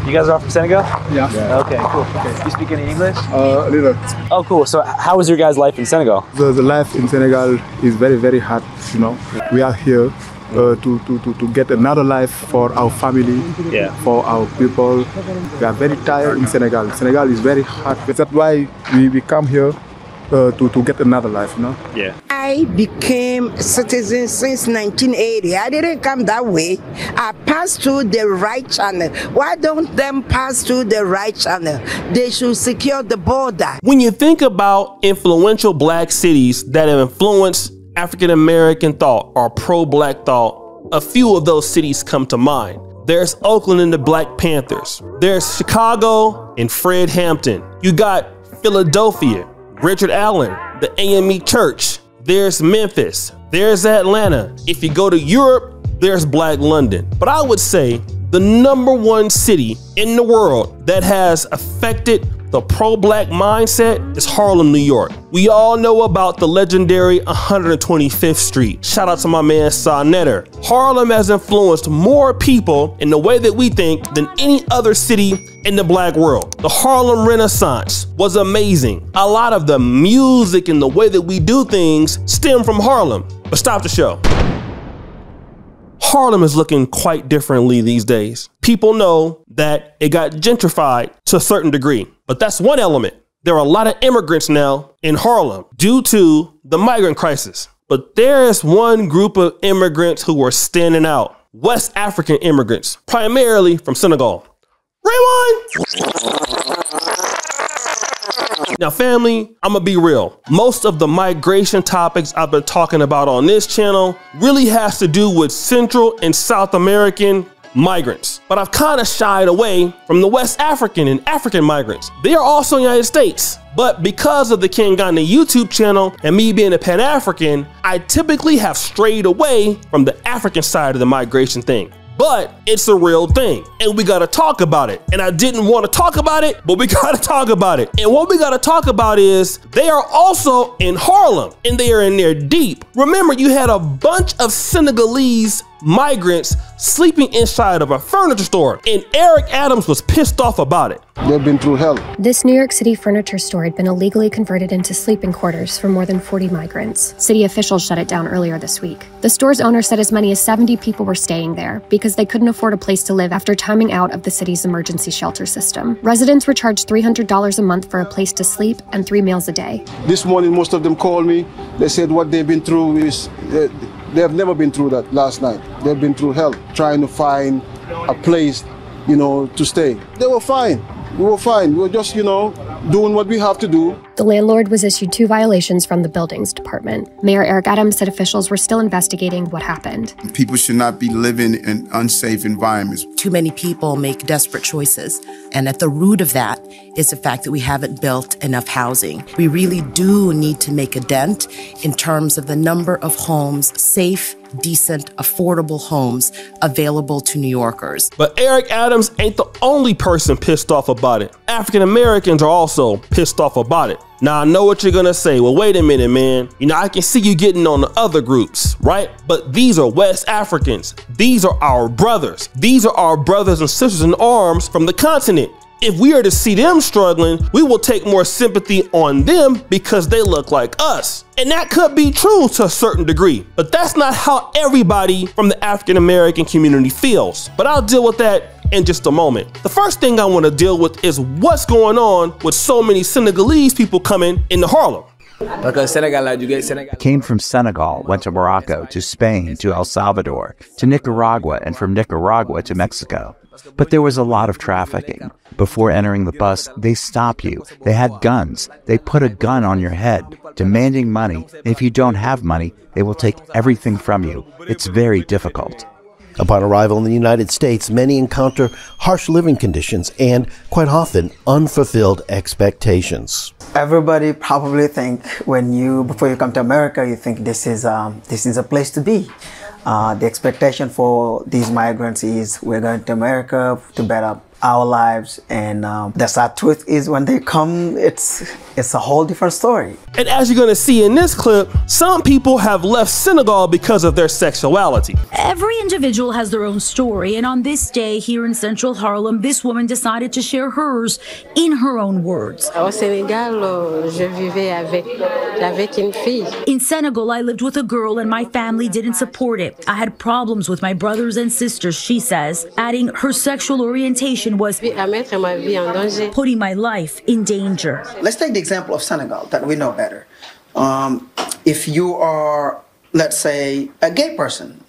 You guys are all from Senegal? Yeah. Okay, cool. Okay. You speak any English? A little. Oh, cool. So how was your guys' life in Senegal? The life in Senegal is very, very hard, you know. We are here to get another life for our family, for our people. We are very tired in Senegal. Senegal is very hard. That's why we come here to get another life, you know? Yeah. I became a citizen since 1980. I didn't come that way. I passed through the right channel. Why don't them pass through the right channel? They should secure the border. When you think about influential black cities that have influenced African American thought or pro-black thought, a few of those cities come to mind. There's Oakland and the Black Panthers. There's Chicago and Fred Hampton. You got Philadelphia, Richard Allen, the AME Church. There's Memphis. There's Atlanta. If you go to Europe, there's Black London. But I would say the #1 city in the world that has affected the pro-black mindset is Harlem, New York. We all know about the legendary 125th Street. Shout out to my man Sonetter. Harlem has influenced more people in the way that we think than any other city in the black world. The Harlem Renaissance was amazing. A lot of the music and the way that we do things stem from Harlem. But stop the show. Harlem is looking quite differently these days. People know that it got gentrified to a certain degree, but that's one element. There are a lot of immigrants now in Harlem due to the migrant crisis. But there is one group of immigrants who are standing out. West African immigrants, primarily from Senegal. Rewind! Now family, I'm gonna be real. Most of the migration topics I've been talking about on this channel really has to do with Central and South American migrants. But I've kind of shied away from the West African and African migrants. They are also United States. But because of the Kingana YouTube channel and me being a Pan-African, I typically have strayed away from the African side of the migration thing. But it's a real thing and we gotta talk about it. And I didn't want to talk about it, but we gotta talk about it. And what we gotta talk about is they are also in Harlem and they are in there deep. Remember, you had a bunch of Senegalese migrants sleeping inside of a furniture store and Eric Adams was pissed off about it. They've been through hell. This New York City furniture store had been illegally converted into sleeping quarters for more than 40 migrants. City officials shut it down earlier this week. The store's owner said as many as 70 people were staying there because they couldn't afford a place to live after timing out of the city's emergency shelter system. Residents were charged $300 a month for a place to sleep and 3 meals a day. This morning, most of them called me. They said what they've been through is they have never been through that last night. They've been through hell trying to find a place, you know, to stay. They were fine. We were fine. We were just, you know, doing what we have to do. The landlord was issued 2 violations from the buildings department. Mayor Eric Adams said officials were still investigating what happened. People should not be living in unsafe environments. Too many people make desperate choices. And at the root of that is the fact that we haven't built enough housing. We really do need to make a dent in terms of the number of homes, safe, decent, affordable homes available to New Yorkers. But Eric Adams ain't the only person pissed off about it. African Americans are also pissed off about it. Now I know what you're gonna say. Well, wait a minute, man. You know, I can see you getting on the other groups, right? But these are West Africans. These are our brothers. These are our brothers and sisters in arms from the continent. If we are to see them struggling, we will take more sympathy on them because they look like us. And that could be true to a certain degree, but that's not how everybody from the African American community feels. But I'll deal with that in just a moment. The first thing I want to deal with is what's going on with so many Senegalese people coming into Harlem. I came from Senegal, went to Morocco, to Spain, to El Salvador, to Nicaragua, and from Nicaragua to Mexico. But there was a lot of trafficking. Before entering the bus, they stop you. They had guns. They put a gun on your head, demanding money. And if you don't have money, they will take everything from you. It's very difficult. Upon arrival in the United States, many encounter harsh living conditions and, quite often, unfulfilled expectations. Everybody probably think before you come to America, you think this is a place to be. The expectation for these migrants is we're going to America to better our lives, and the sad truth is when they come, it's a whole different story. And as you're gonna see in this clip, some people have left Senegal because of their sexuality. Every individual has their own story, and on this day here in central Harlem, this woman decided to share hers in her own words. Au Sénégal, je vivais avec une fille. In Senegal, I lived with a girl and my family didn't support it. I had problems with my brothers and sisters, she says, adding her sexual orientation was putting my life in danger. Let's take the example of Senegal that we know better. If you are, let's say, a gay person,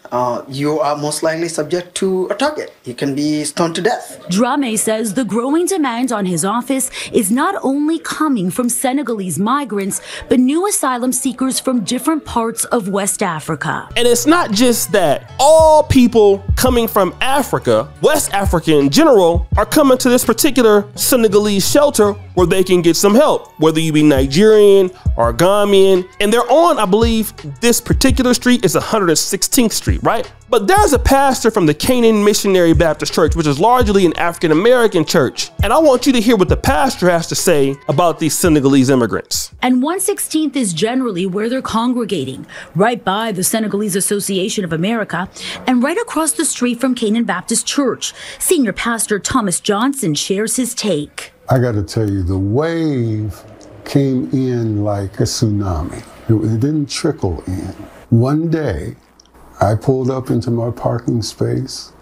you are most likely subject to a target. You can be stoned to death. Drame says the growing demand on his office is not only coming from Senegalese migrants, but new asylum seekers from different parts of West Africa. And it's not just that. All people coming from Africa, West Africa in general, are coming to this particular Senegalese shelter where they can get some help, whether you be Nigerian or Ghanaian. And they're on, I believe, this particular street is 116th Street, right? But there's a pastor from the Canaan Missionary Baptist Church, which is largely an African American church. And I want you to hear what the pastor has to say about these Senegalese immigrants. And 116th is generally where they're congregating, right by the Senegalese Association of America, and right across the street from Canaan Baptist Church. Senior Pastor Thomas Johnson shares his take. I got to tell you, the wave came in like a tsunami. It didn't trickle in. One day, I pulled up into my parking space,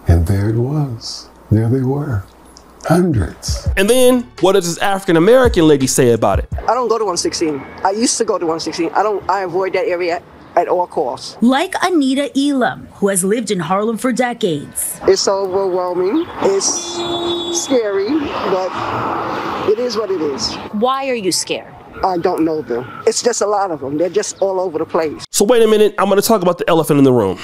and there it was. There they were, hundreds. And then, what does this African American lady say about it? I don't go to 116. I used to go to 116. I avoid that area at all costs. Like Anita Elam, who has lived in Harlem for decades. It's overwhelming. It's scary, but it is what it is. Why are you scared? I don't know them. It's just a lot of them. They're just all over the place. So wait a minute, I'm gonna talk about the elephant in the room.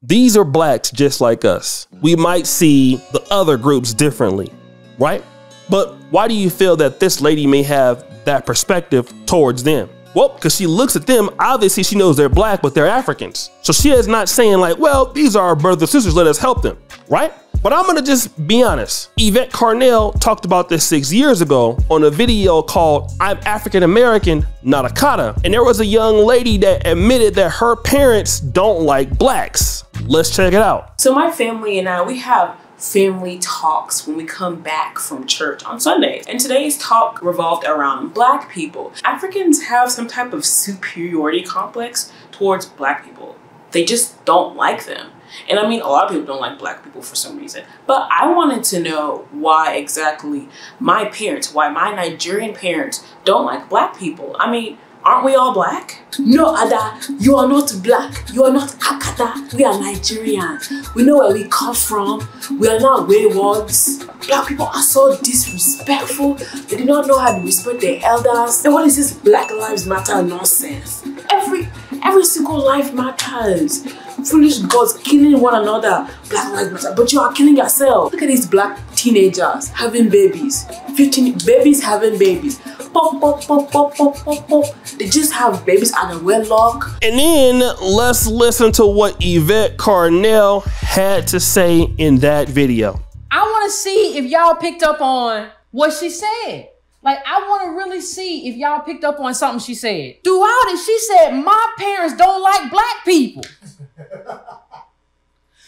These are blacks just like us. We might see the other groups differently, right? But why do you feel that this lady may have that perspective towards them? Well, because she looks at them, obviously she knows they're black, but they're Africans. So she is not saying like, well, these are our brothers and sisters, let us help them, right? But I'm gonna just be honest. Yvette Carnell talked about this 6 years ago on a video called I'm African American, Not a Kata. And there was a young lady that admitted that her parents don't like blacks. Let's check it out. So my family and I, we have family talks when we come back from church on Sundays. And today's talk revolved around black people. Africans have some type of superiority complex towards black people. They just don't like them. And I mean, a lot of people don't like black people for some reason. But I wanted to know why exactly my parents, why my Nigerian parents don't like black people. I mean, aren't we all black? No, Ada, you are not black. You are not Akata. We are Nigerian. We know where we come from. We are not waywards. Black people are so disrespectful. They do not know how to respect their elders. And what is this Black Lives Matter nonsense? Every single life matters. Foolish gods killing one another. Black Lives Matter. But you are killing yourself. Look at these black teenagers having babies. 15 babies having babies. Pop, pop, pop, pop, pop, pop, pop. They just have babies out of wedlock. And then let's listen to what Yvette Carnell had to say in that video. I want to see if y'all picked up on what she said. Like, I want to really see if y'all picked up on something she said. Throughout it, she said, my parents don't like black people.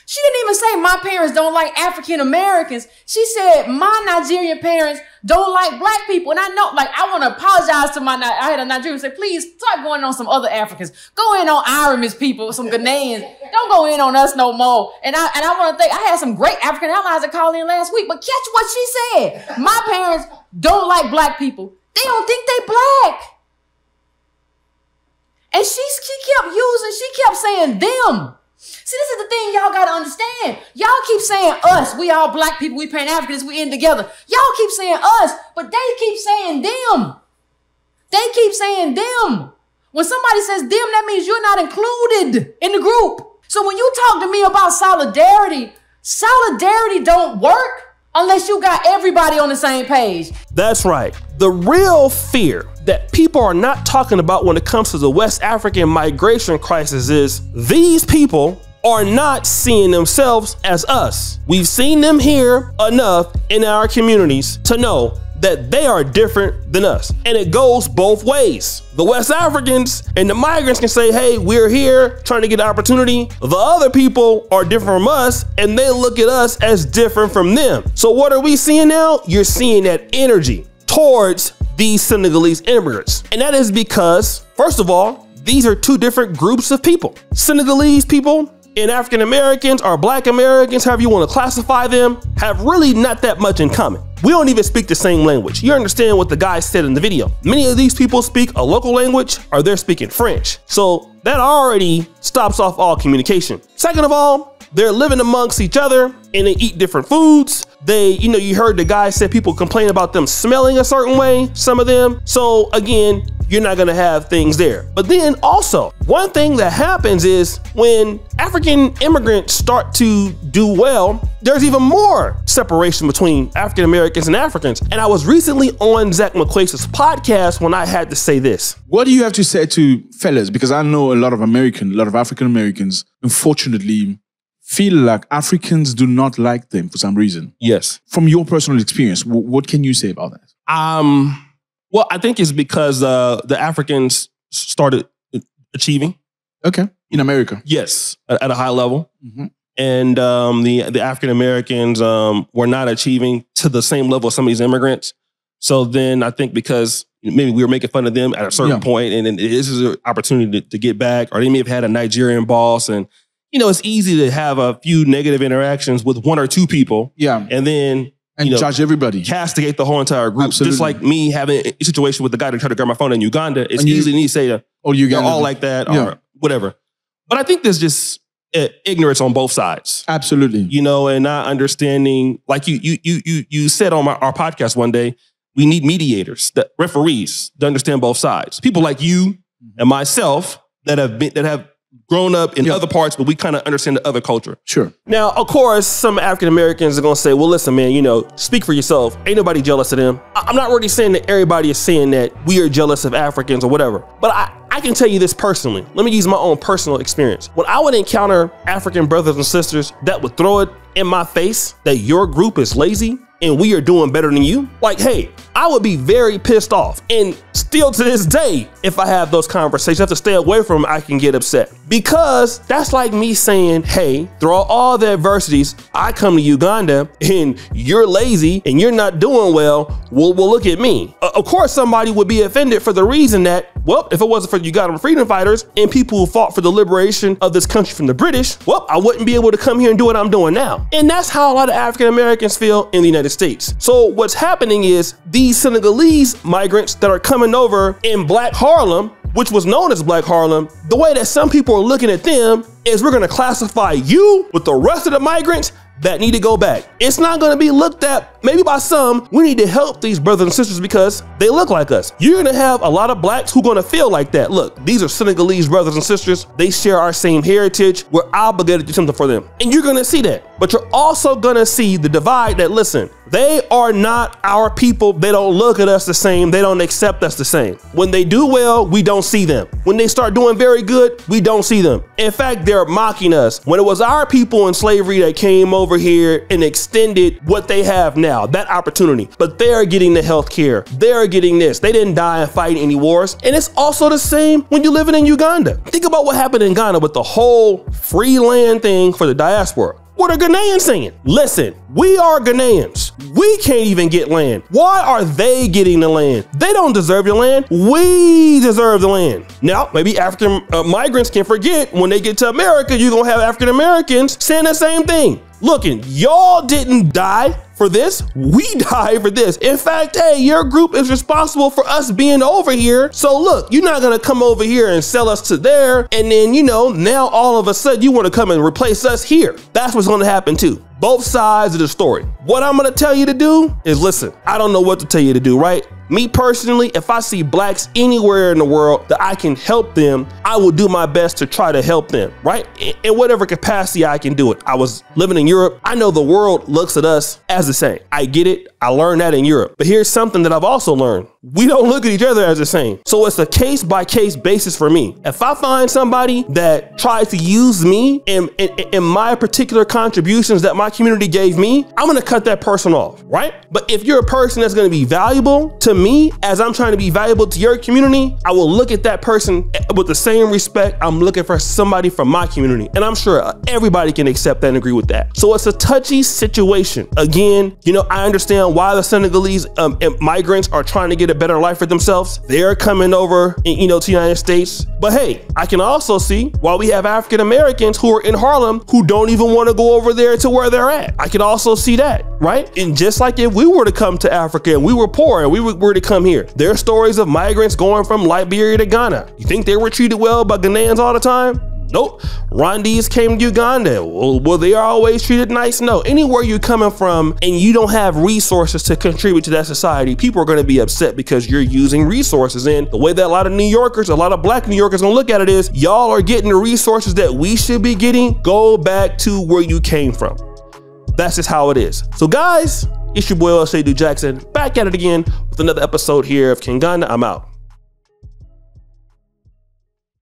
She didn't even say my parents don't like African Americans. She said my Nigerian parents don't like black people. And I know, like, I want to apologize to I had a Nigerian say, please start going on some other Africans. Go in on Irish people, some Ghanaians. Don't go in on us no more. And I want to thank, I had some great African allies that called in last week, but catch what she said. My parents don't like black people. They don't think they black. And she kept saying them. See, this is the thing y'all gotta understand. Y'all keep saying us, we all black people, we Pan-Africans, we in together. Y'all keep saying us, but they keep saying them. They keep saying them. When somebody says them, that means you're not included in the group. So when you talk to me about solidarity, solidarity don't work unless you got everybody on the same page. That's right. The real fear that people are not talking about when it comes to the West African migration crisis is these people are not seeing themselves as us. We've seen them here enough in our communities to know that they are different than us. And it goes both ways. The West Africans and the migrants can say, hey, we're here trying to get an opportunity. The other people are different from us and they look at us as different from them. So what are we seeing now? You're seeing that energy towards these Senegalese immigrants. And that is because, first of all, these are two different groups of people. Senegalese people and African Americans or Black Americans, however you want to classify them, have really not that much in common. We don't even speak the same language. You understand what the guy said in the video. Many of these people speak a local language or they're speaking French. So that already stops off all communication. Second of all, they're living amongst each other and they eat different foods. They, you heard the guy said people complain about them smelling a certain way, some of them. So again, you're not gonna have things there. But then also, one thing that happens is when African immigrants start to do well, there's even more separation between African Americans and Africans. And I was recently on Zach McQuase's podcast when I had to say this. What do you have to say to fellas? Because I know a lot of African Americans, unfortunately, feel like Africans do not like them for some reason. Yes. From your personal experience, what can you say about that? Well, I think it's because the Africans started achieving. Okay. In America. Yes, at a high level. Mm-hmm. And the African Americans were not achieving to the same level as some of these immigrants. So then I think because maybe we were making fun of them at a certain point, and then this is an opportunity to get back, or they may have had a Nigerian boss, and it's easy to have a few negative interactions with one or two people. Yeah. And then judge everybody. Castigate the whole entire group. Absolutely. Just like me having a situation with the guy that tried to grab my phone in Uganda. It's easy to say, you're all like that or whatever. But I think there's just ignorance on both sides. Absolutely. And not understanding, like you said on our podcast one day, we need mediators, referees to understand both sides. People like you and myself that have grown up in other parts, but we kind of understand the other culture. Sure. Now, of course, some African Americans are going to say, well, listen, man, speak for yourself. Ain't nobody jealous of them. I'm not really saying that everybody is saying that we are jealous of Africans or whatever, but I can tell you this personally. Let me use my own personal experience. When I would encounter African brothers and sisters that would throw it in my face that your group is lazy and we are doing better than you, like, hey, I would be very pissed off. And still to this day, if I have those conversations, I have to stay away from them, I can get upset. Because that's like me saying, hey, through all the adversities, I come to Uganda and you're lazy and you're not doing well, well look at me. Of course, somebody would be offended for the reason that, well, if it wasn't for Ugandan freedom fighters and people who fought for the liberation of this country from the British, well, I wouldn't be able to come here and do what I'm doing now. And that's how a lot of African Americans feel in the United States. So what's happening is these Senegalese migrants that are coming over in Black Harlem, which was known as Black Harlem, the way that some people are looking at them is we're gonna classify you with the rest of the migrants that need to go back. It's not gonna be looked at, maybe by some, we need to help these brothers and sisters because they look like us. You're gonna have a lot of blacks who are gonna feel like that. Look, these are Senegalese brothers and sisters. They share our same heritage. We're obligated to do something for them. And you're gonna see that. But you're also gonna see the divide that, listen, they are not our people. They don't look at us the same. They don't accept us the same. When they do well, we don't see them. When they start doing very good, we don't see them. In fact, they're mocking us. When it was our people in slavery that came over here and extended what they have now, that opportunity, but they're getting the health care. They're getting this. They didn't die and fight any wars. And it's also the same when you're living in Uganda. Think about what happened in Ghana with the whole free land thing for the diaspora. What are Ghanaians saying? Listen, we are Ghanaians. We can't even get land. Why are they getting the land? They don't deserve the land. We deserve the land. Now, maybe African migrants can forget when they get to America, you're gonna have African Americans saying the same thing. Looking, y'all didn't die for this. We died for this. In fact, hey, your group is responsible for us being over here. So look, you're not gonna come over here and sell us to there. And then, now all of a sudden you wanna come and replace us here. That's what's gonna happen too. Both sides of the story. What I'm gonna tell you to do is listen, I don't know what to tell you to do, right? Me personally, if I see blacks anywhere in the world that I can help them, I will do my best to try to help them, right? In whatever capacity I can do it. I was living in Europe. I know the world looks at us as the same. I get it. I learned that in Europe. But here's something that I've also learned. we don't look at each other as the same. So it's a case by case basis for me. If I find somebody that tries to use me in my particular contributions that my community gave me, I'm gonna cut that person off, right? But if you're a person that's gonna be valuable to me as I'm trying to be valuable to your community, I will look at that person with the same respect I'm looking for somebody from my community. And I'm sure everybody can accept that and agree with that. So it's a touchy situation. Again, you know, I understand why the Senegalese migrants are trying to get a better life for themselves. They're coming over, you know, to the United States. But hey, I can also see why we have African Americans who are in Harlem who don't even want to go over there to where they're at. I can also see that, right? And just like if we were to come to Africa and we were poor and we were to come here, there are stories of migrants going from Liberia to Ghana. You think they were treated well by Ghanaians all the time? Nope. Rwandese came to Uganda. Well, they are always treated nice? No. Anywhere you're coming from and you don't have resources to contribute to that society, people are going to be upset because you're using resources. And the way that a lot of New Yorkers, a lot of Black New Yorkers gonna look at it is, y'all are getting the resources that we should be getting. Go back to where you came from. That's just how it is. So guys, it's your boy Shadu Jackson, back at it again with another episode here of Kingana. I'm out.